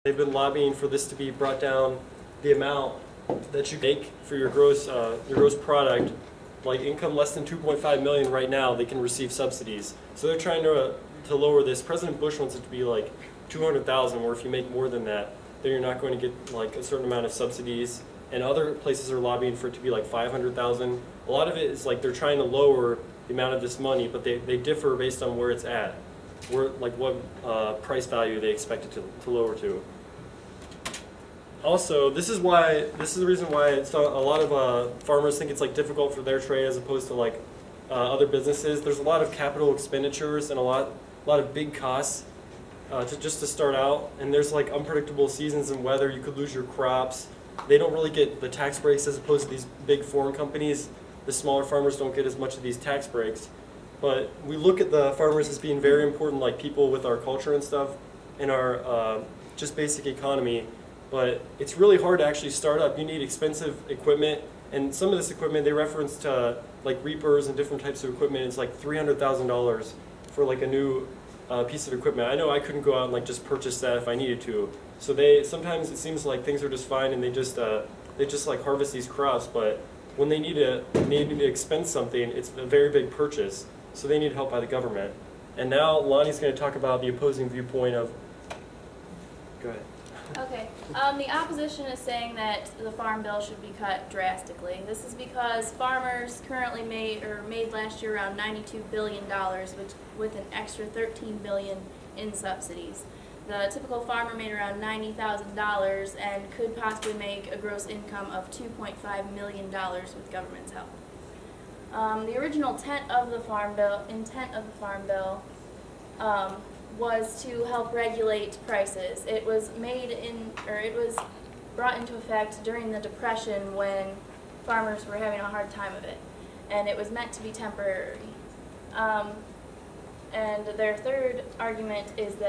They've been lobbying for this to be brought down, the amount that you make for your gross product. Like income less than 2.5 million right now, they can receive subsidies. So they're trying to lower this. President Bush wants it to be like 200,000, where if you make more than that, then you're not going to get like a certain amount of subsidies. And other places are lobbying for it to be like 500,000. A lot of it is like they're trying to lower the amount of this money, but they differ based on where it's at, like what price value they expect it to lower to. Also, this is the reason why a lot of farmers think it's like difficult for their trade as opposed to like other businesses. There's a lot of capital expenditures and a lot of big costs just to start out, and there's like unpredictable seasons and weather. You could lose your crops. They don't really get the tax breaks as opposed to these big foreign companies. The smaller farmers don't get as much of these tax breaks. But we look at the farmers as being very important, like people with our culture and stuff, and our just basic economy. But it's really hard to actually start up. You need expensive equipment, and some of this equipment they reference to like reapers and different types of equipment. It's like $300,000 for like a new piece of equipment. I know I couldn't go out and like just purchase that if I needed to. So sometimes it seems like things are just fine and they just like harvest these crops. But when they need to expense something, it's a very big purchase. So they need help by the government. And now Lonnie's going to talk about the opposing viewpoint of. Go ahead. Okay. The opposition is saying that the farm bill should be cut drastically. This is because farmers currently made last year around $92 billion, with an extra $13 billion in subsidies. The typical farmer made around $90,000 and could possibly make a gross income of $2.5 million with government's help. The original intent of the farm bill was to help regulate prices. It was brought into effect during the Depression when farmers were having a hard time of it, and it was meant to be temporary. And their third argument is that